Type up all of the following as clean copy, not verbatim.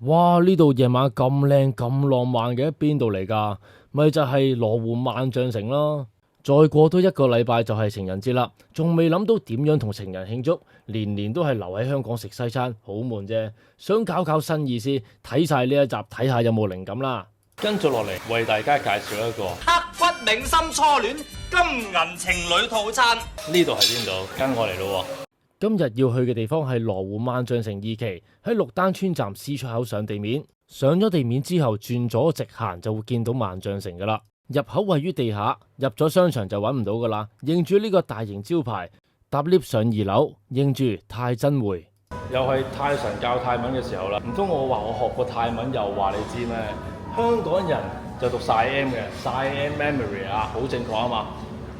哇！呢度夜晚咁靚咁浪漫嘅，邊度嚟㗎？咪就係羅湖萬象城咯。再過多一個禮拜就係情人節啦，仲未諗到點樣同情人慶祝，年年都係留喺香港食西餐，好悶啫。想搞搞新意思，睇晒呢一集，睇下有冇靈感啦。跟住落嚟為大家介紹一個刻骨銘心初戀金銀情侶套餐。呢度係邊度？跟我嚟咯。今日要去嘅地方係羅湖萬象城二期，喺綠丹村站 C 出口上地面。上咗地面之後，轉左直行就會見到萬象城噶啦。入口位於地下，入咗商場就揾唔到噶啦。認住呢個大型招牌，搭 lift 上2樓，認住泰真會。又係泰神教泰文嘅時候啦，唔通我話我學過泰文又話你知咩？香港人就讀晒 M 嘅，晒 M memory 啊，好正確啊嘛。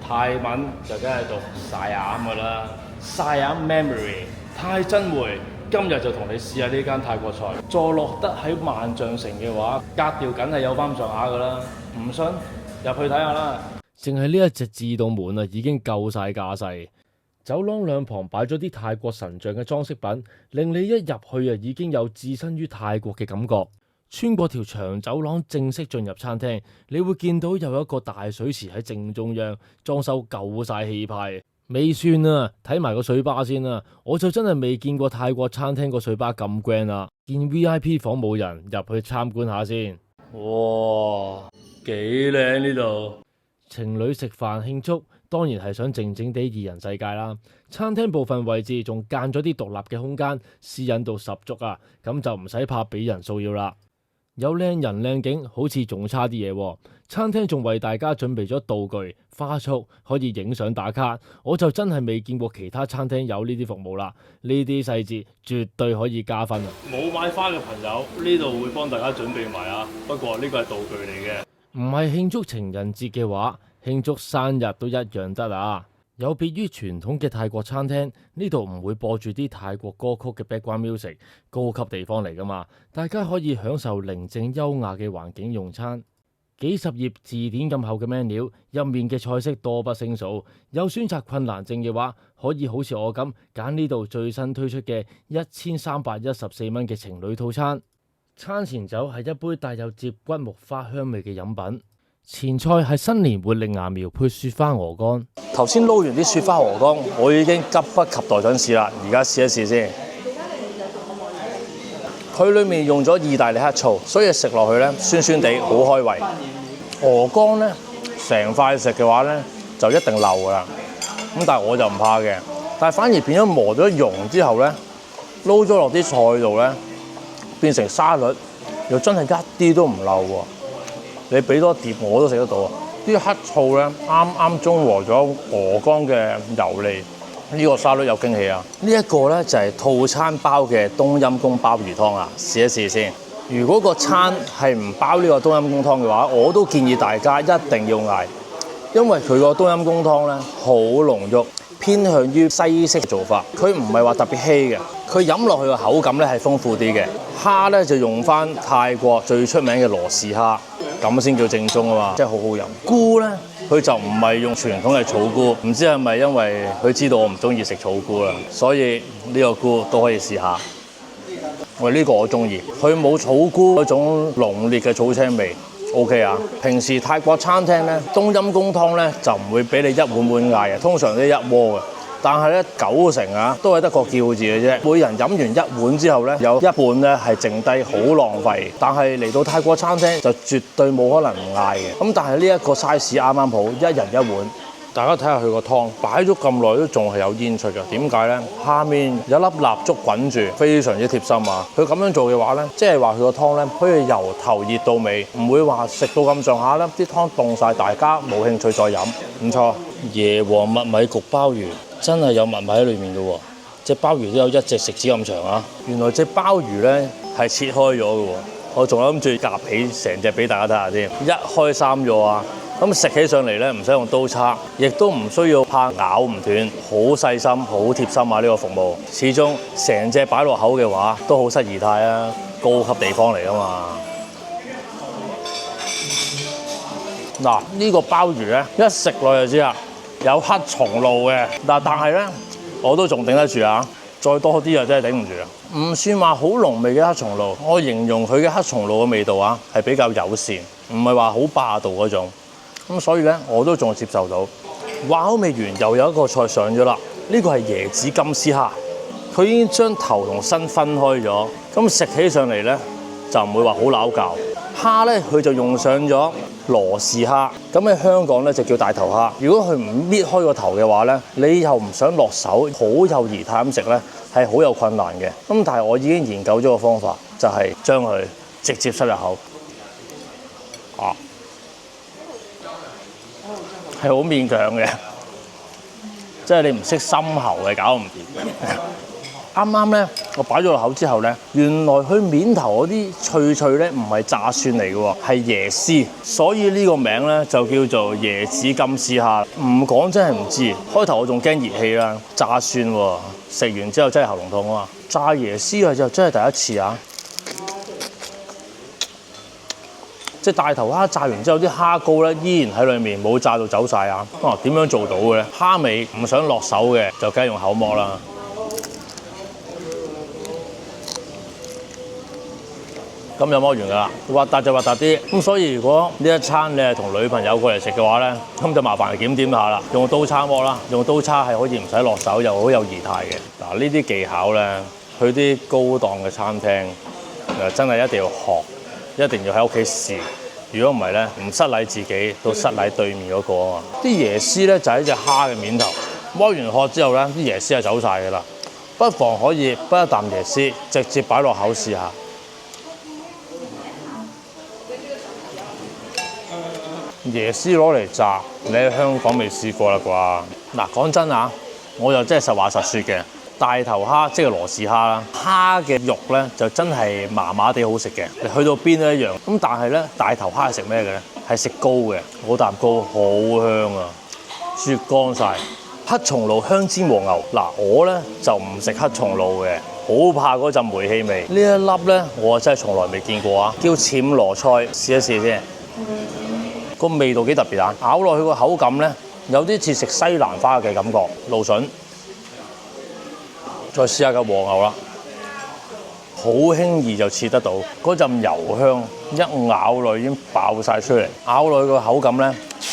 泰文就梗係讀晒啱噶啦。晒眼 memory 泰真會，今日就同你試下呢間泰國菜。坐落得喺萬象城嘅話，格調梗係有翻上下噶啦。唔信入去睇下啦。淨係呢一隻自動門啊，已經夠晒架勢。走廊兩旁擺咗啲泰國神像嘅裝飾品，令你一入去啊，已經有置身於泰國嘅感覺。穿過條長走廊，正式進入餐廳，你會見到有一個大水池喺正中央，裝修夠晒氣派。未算啊，睇埋個水吧先啊！我就真係未見過泰國餐廳個水吧咁 grand 啊！見 VIP 房冇人，入去參觀下先。哇，幾靚呢度！情侶食飯慶祝，當然係想靜靜地二人世界啦。餐廳部分位置仲間咗啲獨立嘅空間，私隱度十足啊！咁就唔使怕俾人騷擾啦。有靚人靚景，好似仲差啲嘢喎。餐廳仲為大家準備咗道具、花束，可以影相打卡。我就真係未見過其他餐廳有呢啲服務啦。呢啲細節絕對可以加分啊！冇買花嘅朋友，呢度會幫大家準備埋啊。不過呢個係道具嚟嘅，唔係慶祝情人節嘅話，慶祝生日都一樣得啊！有別於傳統嘅泰國餐廳，呢度唔會播住啲泰國歌曲嘅 background music，高級地方嚟噶嘛，大家可以享受寧靜優雅嘅環境用餐。幾十頁字典咁厚嘅 menu，入面嘅菜式多不勝數。有選擇困難症嘅話，可以好似我咁揀呢度最新推出嘅1314蚊嘅情侶套餐。餐前酒係一杯帶有接骨木花香味嘅飲品。前菜係新年活力芽苗配雪花鵝肝。頭先撈完啲雪花鵝肝，我已經急不及待想試啦，而家試一試先。佢裡面用咗意大利黑醋，所以食落去咧酸酸地，好開胃。鵝肝咧成塊食嘅話咧就一定漏㗎啦，咁但係我就唔怕嘅，但係反而變咗磨咗蓉之後咧，撈咗落啲菜度咧，變成沙律，又真係一啲都唔漏喎。你俾多碟我都食得到啊！啲黑醋咧啱啱中和咗鵝肝嘅油膩，呢個沙律有驚喜啊！呢一個咧就係套餐包嘅冬陰功鮑魚湯啊，試一試先。如果個餐係唔包呢個冬陰功湯嘅話，我都建議大家一定要嗌，因為佢個冬陰功湯咧好濃郁，偏向於西式做法，佢唔係話特別稀嘅，佢飲落去個口感咧係豐富啲嘅。蝦咧就用翻泰國最出名嘅羅氏蝦，咁先叫正宗啊嘛，真係好好飲。菇咧佢就唔係用傳統嘅草菇，唔知係咪因為佢知道我唔中意食草菇啦，所以呢個菇都可以試下。喂，呢個我中意，佢冇草菇嗰種濃烈嘅草青味 ，OK 啊。平時泰國餐廳咧冬陰功湯咧就唔會俾你一碗碗嗌嘅，通常都一鍋嘅。但係咧90%啊，都係得個叫字嘅啫。每人飲完一碗之後咧，有一半咧係剩低，好浪費。但係嚟到泰國餐廳就絕對冇可能唔嗌嘅。咁但係呢一個 size 啱啱好，一人一碗。大家睇下佢個湯，擺咗咁耐都仲係有煙出嘅。點解咧？下面有粒蠟燭滾住，非常之貼心啊！佢咁樣做嘅話咧，即係話佢個湯咧可以由頭熱到尾，唔會話食到咁上下咧，啲湯凍晒，大家冇興趣再飲。唔錯，椰皇麥米焗鮑魚。真係有麥米喺裏面嘅喎，隻鮑魚都有一隻食指咁長啊！原來隻鮑魚咧係切開咗嘅喎，我仲諗住夾起成隻俾大家睇下添，一開三咗啊！咁食起上嚟咧唔使用刀叉，亦都唔需要怕咬唔斷，好細心、好貼心啊！呢個服務，始終成隻擺落口嘅話都好失儀態啊，高級地方嚟㗎嘛！嗱，呢個鮑魚咧一食落就知啦。有黑松露嘅，但係咧我都仲頂得住啊！再多啲啊真係頂唔住啊！唔算話好濃味嘅黑松露，我形容佢嘅黑松露嘅味道啊係比較友善，唔係話好霸道嗰種。咁所以咧我都仲接受到。話口未完，又有一個菜上咗啦。呢個係椰子金絲蝦，佢已經將頭同身分開咗，咁食起上嚟咧就唔會話好撈教。蝦咧佢就用上咗羅氏蝦，咁喺香港咧就叫大頭蝦。如果佢唔搣開個頭嘅話咧，你又唔想落手好有儀態咁食咧，係好有困難嘅。咁但係我已經研究咗個方法，就係將佢直接塞入口，係好勉強嘅，即係你唔識深喉係搞唔掂嘅。啱啱咧，我擺咗落口之後咧，原來佢面頭嗰啲脆脆咧，唔係炸蒜嚟嘅喎，係椰絲，所以呢個名咧就叫做椰子金絲蝦。唔講真係唔知，開頭我仲驚熱氣啦，炸蒜喎，食完之後真係喉嚨痛啊嘛。炸椰絲啊，就真係第一次啊！即係大頭蝦炸完之後，啲蝦膏咧依然喺裏面，冇炸到走晒啊！點樣做到嘅咧？蝦尾唔想落手嘅，就梗係用口剝啦。咁就剝完㗎啦，核突就核突啲。咁所以如果呢一餐你係同女朋友過嚟食嘅話咧，咁就麻煩檢點下啦。用刀叉剝啦，用刀叉係可以唔使落手，又好有儀態嘅。嗱，呢啲技巧咧，去啲高檔嘅餐廳真係一定要學，一定要喺屋企試。如果唔係咧，唔失禮自己，都失禮對面嗰個啊嘛。啲椰絲咧就喺隻蝦嘅面頭，剝完殼之後咧，啲椰絲係走晒㗎啦。不妨可以不一啖椰絲，直接擺落口試下。椰絲攞嚟炸，你喺香港未試過啦啩？嗱，講真啊，我就真係實話實說嘅。大頭蝦即係羅氏蝦啦，蝦嘅肉咧就真係麻麻地好食嘅，你去到邊都一樣。咁但係咧，大頭蝦係食咩嘅咧？係食膏嘅，嗰啖膏好香啊，雪乾晒。黑松露香煎和牛，嗱我咧就唔食黑松露嘅，好怕嗰陣煤氣味。呢一粒咧，我真係從來未見過啊，叫暹羅菜，試一試先。個味道幾特別啊！咬落去個口感咧，有啲似食西蘭花嘅感覺。蘆筍，再試下個和牛啦，好輕易就切得到，嗰陣油香一咬落已經爆晒出嚟。咬落去個口感咧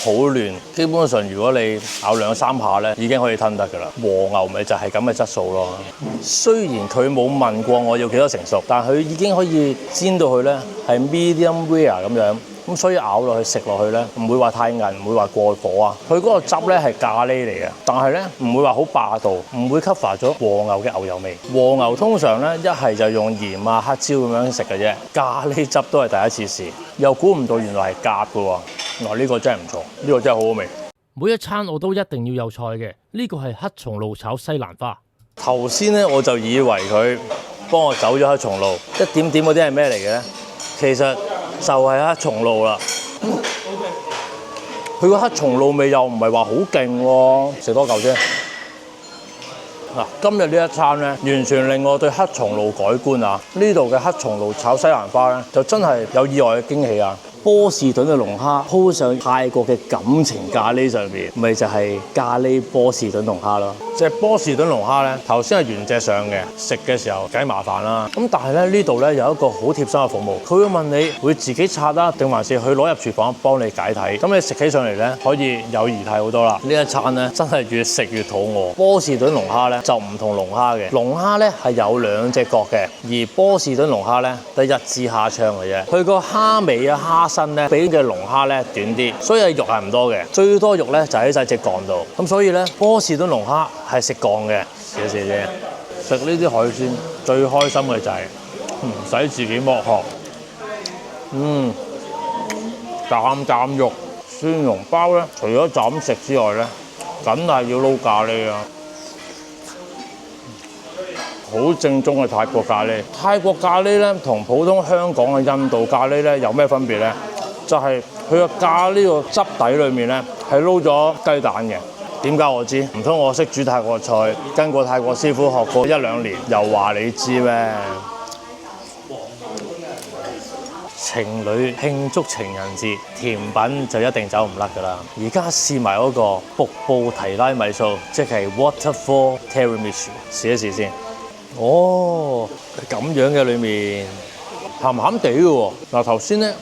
好嫩，基本上如果你咬2-3下咧，已經可以吞得㗎啦。和牛咪就係咁嘅質素咯。雖然佢冇問過我要幾多成熟，但係佢已經可以煎到佢咧係 medium rare 咁樣。咁所以咬落去食落去咧，唔會話太韌，唔會話過火啊。佢嗰個汁咧係咖喱嚟嘅，但係咧唔會話好霸道，唔會 cover 咗和牛嘅牛油味。和牛通常咧一係就用鹽啊、黑椒咁樣食嘅啫，咖喱汁都係第一次試，又估唔到原來係夾嘅喎。嗱，呢個真係唔錯，呢個真係好好味。每一餐我都一定要有菜嘅，呢個係黑松露炒西蘭花。頭先咧我就以為佢幫我走咗黑松露，一點點嗰啲係咩嚟嘅咧？其實就係黑松露啦。佢個黑松露味又唔係話好勁喎，食多嚿啫。嗱，今日呢一餐咧，完全令我對黑松露改觀啊！呢度嘅黑松露炒西蘭花咧，就真係有意外嘅驚喜啊！波士頓嘅龍蝦鋪上泰國嘅感情咖喱上面，咪就係咖喱波士頓龍蝦咯。隻波士頓龍蝦咧，頭先係原隻上嘅，食嘅時候梗麻煩啦。咁但係咧呢度咧有一個好貼心嘅服務，佢會問你會自己刷啦，定還是佢攞入廚房幫你解體。咁你食起上嚟咧可以有儀態好多啦。呢一餐咧真係越食越肚餓。波士頓龍蝦咧就唔同龍蝦嘅，龍蝦咧係有2隻角嘅，而波士頓龍蝦咧得1支蝦槍嘅啫。佢個蝦尾啊蝦身咧比嘅龍蝦咧短啲，所以肉係唔多嘅，最多肉咧就喺晒隻槓度。咁所以咧波士頓龍蝦係食槓嘅，試一試啫。食呢啲海鮮最開心嘅就係唔使自己剝殼，啖肉。蒜蓉包咧，除咗就咁食之外咧，梗係要撈咖喱啊！好正宗嘅泰國咖喱。泰國咖喱咧，同普通香港嘅印度咖喱咧有咩分別咧？就係佢個咖喱個汁底裏面咧係撈咗雞蛋嘅。點解我知？唔通我識煮泰國菜，跟過泰國師傅學過1-2年，又話你知咩？情侶慶祝情人節，甜品就一定走唔甩㗎啦。而家試埋嗰個瀑布提拉米蘇，即係 Waterfall Tiramisu，試一試先。哦，咁樣嘅裏面鹹鹹地嘅喎。嗱頭先咧，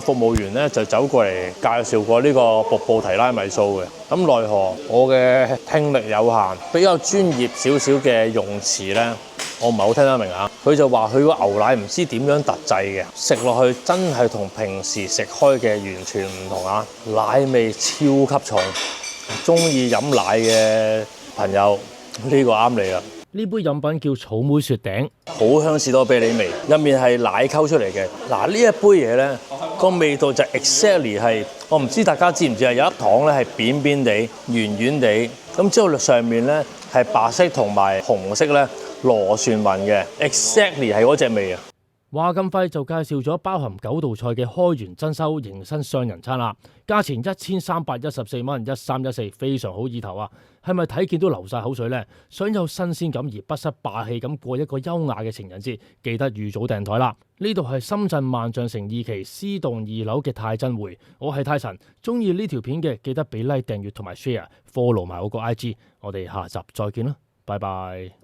服務員咧就走過嚟介紹過呢個瀑布提拉米蘇嘅。咁奈何我嘅聽力有限，比較專業少少嘅用詞咧，我唔係好聽得明啊。佢就話佢個牛奶唔知點樣特製嘅，食落去真係同平時食開嘅完全唔同啊！奶味超級重，中意飲奶嘅朋友呢個啱你啦。呢杯飲品叫草莓雪頂，好香士多啤梨味，入面係奶溝出嚟嘅。嗱呢一杯嘢咧，個味道就 exactly 係，我唔知大家知唔知啊？有一糖咧係扁扁地、圓圓地，咁之後上面咧係白色同埋紅色咧螺旋紋嘅 ，exactly 係嗰隻味啊！話咁快就介紹咗包含9道菜嘅開源珍饈迎新雙人餐啦，價錢1314蚊，1314，非常好意頭啊！係咪睇見都流晒口水呢？想有新鮮感而不失霸氣咁過一個優雅嘅情人節，記得預早訂台啦！呢度係深圳萬象城2期C棟2樓嘅泰珍匯，我係泰臣，中意呢條片嘅記得俾 like、訂閱同埋 share，follow 埋我個 IG，我哋下集再見啦，拜拜。